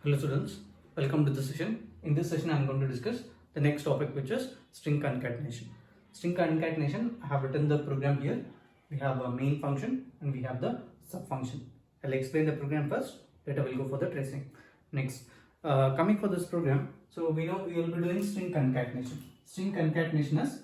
Hello students, welcome to the session. In this session I am going to discuss the next topic, which is string concatenation. String concatenation, I have written the program here. We have a main function and we have the sub function. I'll explain the program first, later we'll go for the tracing. Next, coming for this program, so we know we will be doing string concatenation. String concatenation is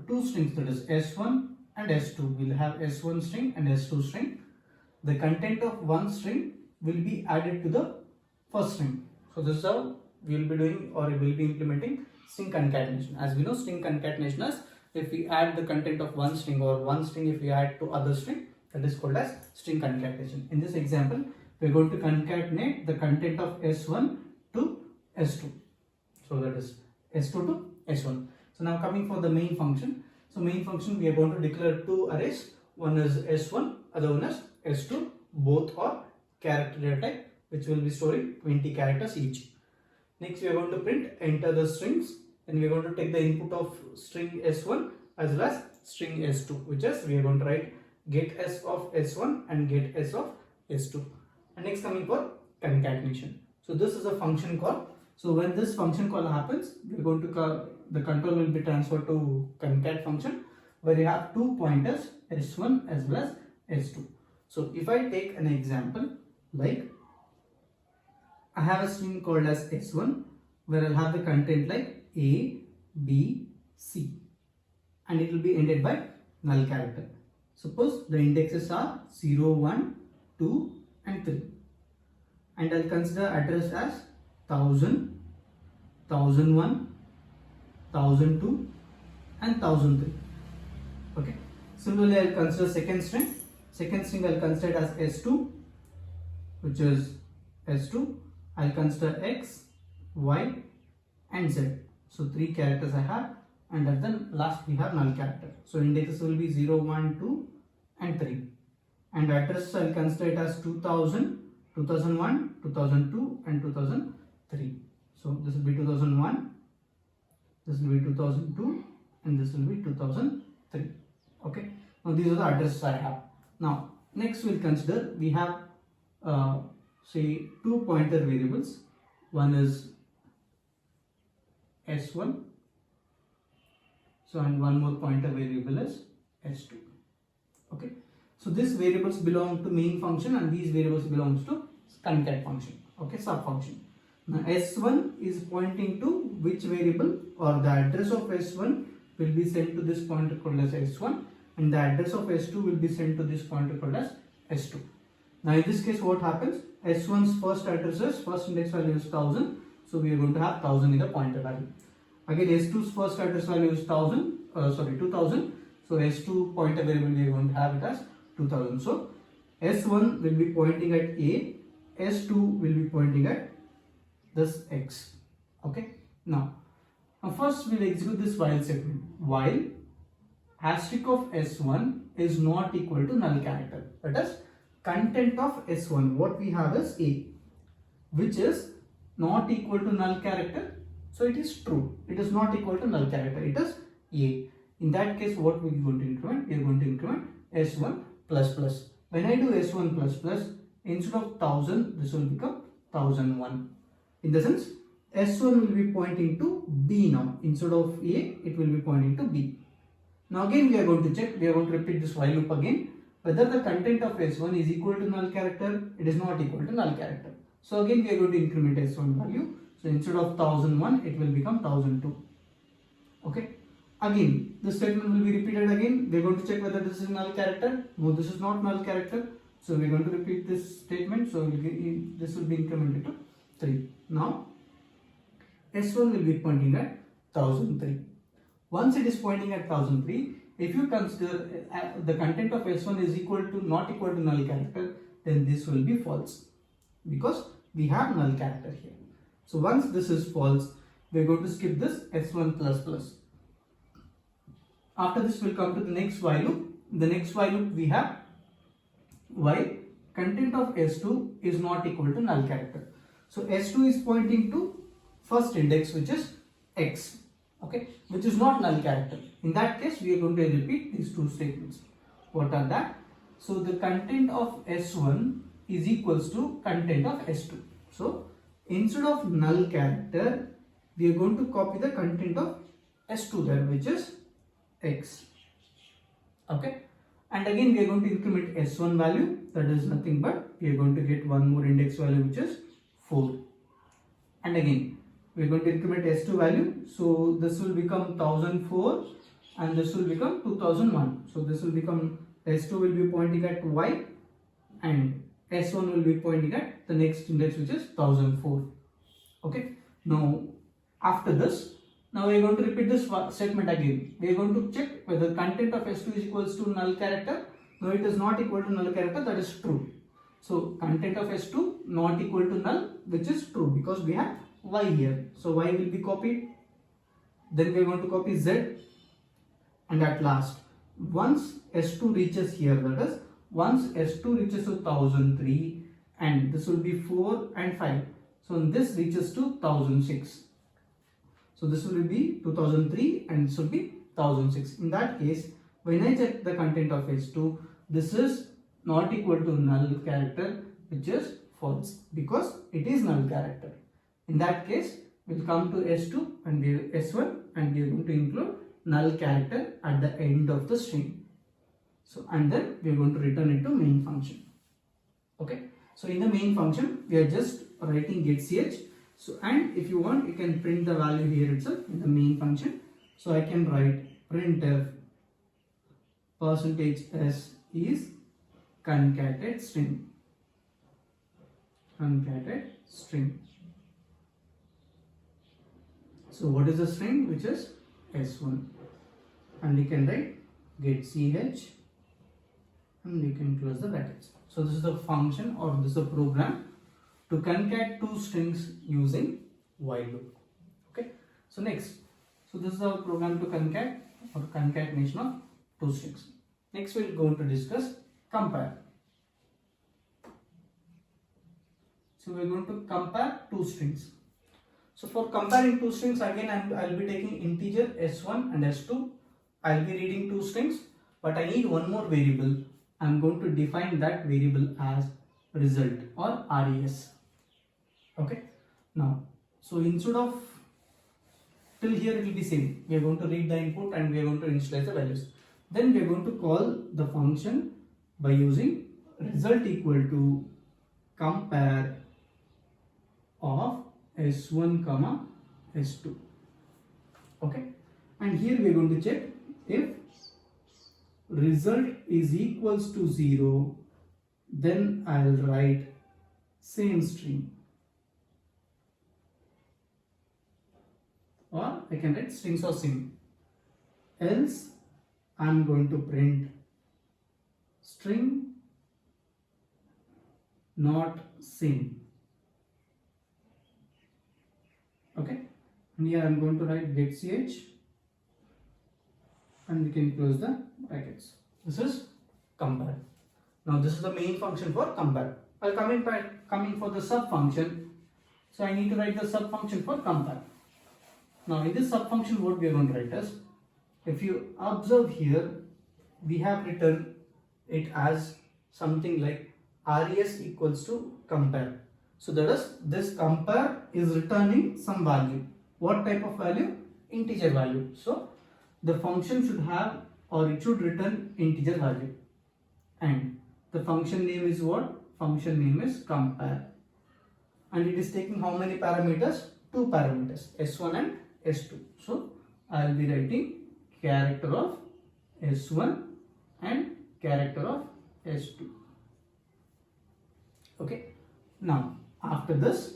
two strings, that is S1 and S2. We'll have S1 string and S2 string. The content of one string will be added to the first string. So this is how we will be doing, or we will be implementing string concatenation. As we know, string concatenation is if we add the content of one string, or one string if we add to other string, that is called as string concatenation. In this example, we are going to concatenate the content of S1 to S2. So that is S2 to S1. So now coming for the main function. So main function, we are going to declare two arrays. One is S1, other one is S2. Both are character data type, which will be storing 20 characters each. Next, we are going to print enter the strings, and we are going to take the input of string S1 as well as string S2, which is we are going to write get S of S1 and get S of S2. And next, coming for concatenation. So this is a function call. So when this function call happens, we are going to call, the control will be transferred to concat function, where you have two pointers S1 as well as S2. So if I take an example, like I have a string called as S1, where I'll have the content like A, B, C, and it will be ended by null character. Suppose the indexes are 0, 1, 2 and 3, and I'll consider address as 1000, 1001, 1002 and 1003. Okay. Similarly, I'll consider second string. Second string I'll consider as S2, which is S2. I'll consider X, Y and Z. So three characters I have, and at the last we have null character. So indexes will be 0, 1, 2 and 3. And address I'll consider it as 2000, 2001, 2002 and 2003. So this will be 2001, this will be 2002 and this will be 2003. Okay. Now these are the addresses I have. Now next we'll consider, we have say two pointer variables. One is S1, so and one more pointer variable is S2. Okay. So these variables belong to main function and these variables belongs to concat function. Okay, sub function. Now S1 is pointing to which variable, or the address of S1 will be sent to this pointer called as S1, and the address of S2 will be sent to this pointer called as S2. Now in this case, what happens? S1's first address is, first index value is 1000, so we are going to have 1000 in the pointer value. Again, S2's first address value is 2000, so S2 pointer variable we are going to have it as 2000. So S1 will be pointing at A, S2 will be pointing at this X. Okay. Now first we'll execute this while statement. While asterisk of S1 is not equal to null character, that is content of S1, what we have is A, which is not equal to null character, so it is true. It is not equal to null character, it is A. In that case, what we are going to increment? We are going to increment S1 plus plus. When I do S1 plus plus, instead of 1000, this will become 1001. In the sense, S1 will be pointing to B now. Instead of A, it will be pointing to B. Now again we are going to check, we are going to repeat this while loop again, whether the content of S1 is equal to null character. It is not equal to null character. So again we are going to increment S1 value. So instead of 1001, it will become 1002. Okay. Again, this statement will be repeated again. We are going to check whether this is null character. No, this is not null character. So we are going to repeat this statement. So this will be incremented to 3. Now S1 will be pointing at 1003. Once it is pointing at 1003, if you consider the content of S1 is not equal to null character, then this will be false, because we have null character here. So once this is false, we are going to skip this S1 plus plus. After this, we'll come to the next while loop. In the next while loop, we have while content of S2 is not equal to null character. So S2 is pointing to first index, which is X, okay, which is not null character. In that case, we are going to repeat these two statements. What are that? So the content of S1 is equals to content of S2. So instead of null character, we are going to copy the content of S2 there, which is X. Okay. And again we are going to increment S1 value, that is nothing but we are going to get one more index value, which is 4. And again we are going to increment S2 value, so this will become 1004 and this will become 2001. So this will become, S2 will be pointing at Y and S1 will be pointing at the next index, which is 1004. Okay. Now after this, now we are going to repeat this statement again. We are going to check whether content of S2 is equals to null character. No, it is not equal to null character, that is true. So content of S2 not equal to null, which is true because we have Y here. So Y will be copied. Then we are going to copy Z. And at last, once S2 reaches here, that is, once S2 reaches to 1003 and this will be 4 and 5. So this reaches to 1006. So this will be 2003 and this will be 1006. In that case, when I check the content of S2, this is not equal to null character, which is false because it is null character. In that case, we'll come to S2 and S1 and we are going to include null character at the end of the string. So and then we are going to return it to main function. Okay. So in the main function, we are just writing getch. So and if you want, you can print the value here itself in the main function. So I can write printf %s is concatenate string. Concatenate string. So what is the string? Which is S1. And you can write getch and you can close the brackets. So this is the function or this is a program to concat two strings using while loop. Okay. So next, so this is our program to concat or concatenation of two strings. Next we will go on to discuss compare. So we are going to compare two strings. So for comparing two strings, again I will be taking integer S1 and S2. I will be reading two strings, but I need one more variable. I am going to define that variable as result or res. Okay. Now, so instead of till here it will be same. We are going to read the input and we are going to initialize the values. Then we are going to call the function by using result equal to compare of S1 comma S2. Okay. And here we are going to check if result is equals to 0, then I will write same string, or I can write strings or same. Else I am going to print string not same. Okay, and here I am going to write getch and we can close the brackets. This is compare. Now this is the main function for compare. I'll coming for the sub function. So I need to write the sub function for compare. Now in this sub function, what we are going to write is, if you observe here, we have written it as something like res equals to compare. So that is, this compare is returning some value. What type of value? Integer value. So the function should have, or it should return integer value. And the function name is what? Function name is compare. And it is taking how many parameters? Two parameters, S1 and S2. So I will be writing character of S1 and character of S2. Okay. Now after this,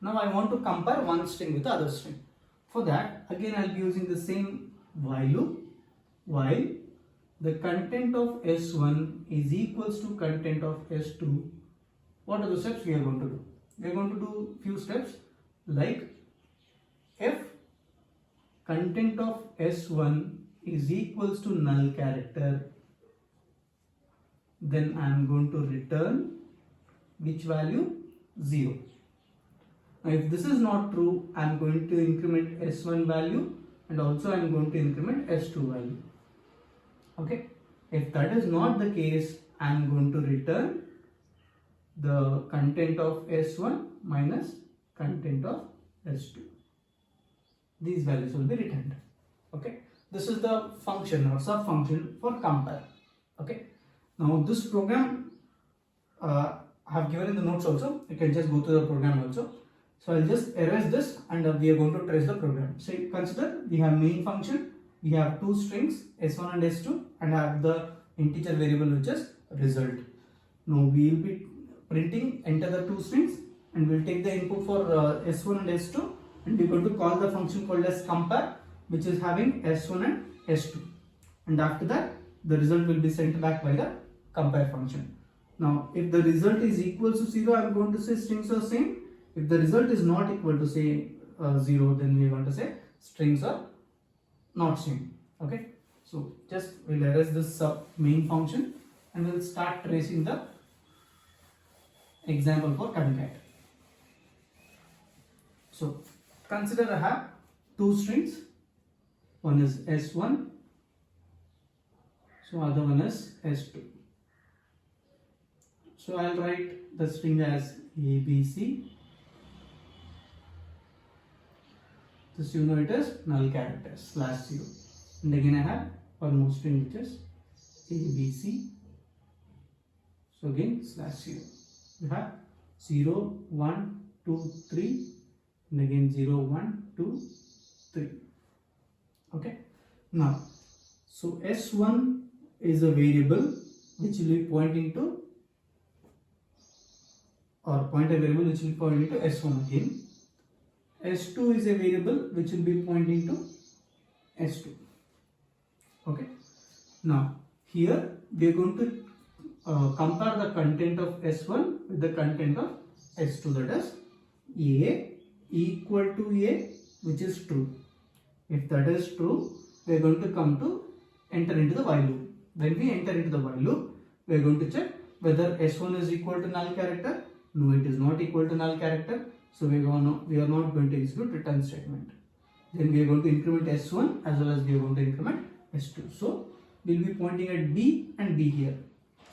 now I want to compare one string with the other string. For that, again I will be using the same while loop. While the content of S1 is equals to content of S2, what are the steps we are going to do? We are going to do few steps, like if content of S1 is equals to null character, then I am going to return which value? 0. Now if this is not true, I am going to increment S1 value and also I am going to increment S2 value. Okay. If that is not the case, I am going to return the content of S1 minus content of S2. These values will be returned. Okay, this is the function or sub function for compare. Okay, now this program I have given in the notes also. You can just go to the program also. So I'll just erase this and we are going to trace the program. So consider we have main function, we have two strings S1 and S2 and have the integer variable which is result. Now we will be printing enter the two strings and we'll take the input for S1 and S2 and we're going to call the function called as compare, which is having S1 and S2, and after that the result will be sent back by the compare function. Now if the result is equal to 0, I am going to say strings are same. If the result is not equal to say 0, then we are going to say strings are not same. Okay, so just we'll erase this main function and we'll start tracing the example for concat. So consider I have two strings, one is S1, so other one is S2. So I'll write the string as ABC. This you know it is null character /0, and again I have one more string which is ABC. So again /0. We have 0, 1, 2, 3, and again 0, 1, 2, 3. Okay. Now, so S1 is a variable which will be pointing to, or pointer variable which will be pointing to S1 again. S2 is a variable which will be pointing to S2. Okay. Now here we are going to compare the content of S1 with the content of S2, that is A equal to A, which is true. If that is true, we are going to come to enter into the while loop. When we enter into the while loop, we are going to check whether S1 is equal to null character. No, it is not equal to null character. So we are not going to execute return statement. Then we are going to increment S1 as well as we are going to increment S2. So we will be pointing at B and B here.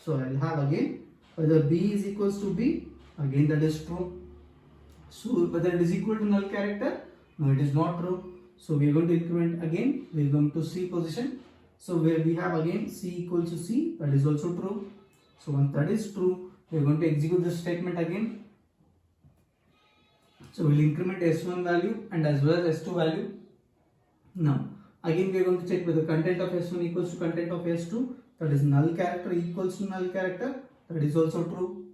So I will have again whether B is equals to B, again that is true. So whether it is equal to null character, no, it is not true. So we are going to increment again, we are going to C position. So where we have again C equals to C, that is also true. So once that is true, we are going to execute this statement again. So we will increment S1 value and as well as S2 value. Now again we are going to check whether content of S1 equals to content of S2, that is null character equals to null character, that is also true.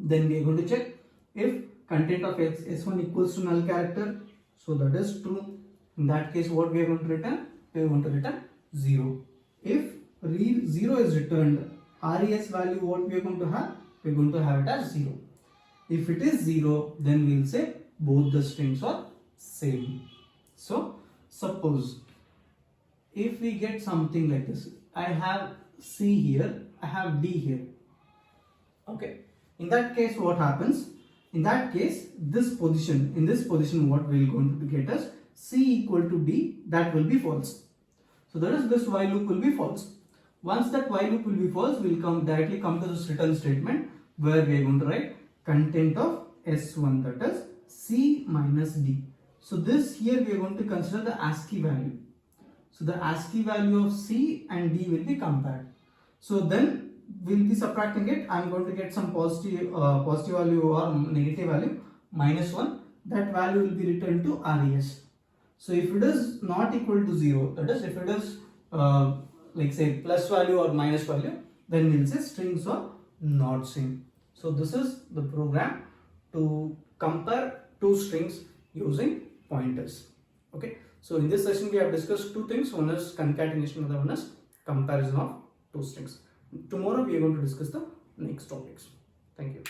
Then we are going to check if content of S1 equals to null character, so that is true. In that case what we are going to return? We are going to return 0. If 0 is returned, res value what we are going to have? We are going to have it as 0. If it is 0, then we will say both the strings are same. So suppose if we get something like this, I have C here, I have D here. Okay. In that case what happens? In that case, in this position what we are going to get is C equal to D, that will be false. So that is, this while loop will be false. Once that while loop will be false, we will directly come to this return statement where we are going to write content of S1, that is C minus D. So this here we are going to consider the ASCII value. So the ASCII value of C and D will be compared. So then we will be subtracting it. I am going to get some positive value or negative value -1. That value will be returned to res. So if it is not equal to 0, that is if it is like say plus value or minus value, then we will say strings are not same. So this is the program to compare two strings using pointers. Okay. So in this session we have discussed two things. One is concatenation, another one is comparison of two strings. Tomorrow we are going to discuss the next topics. Thank you.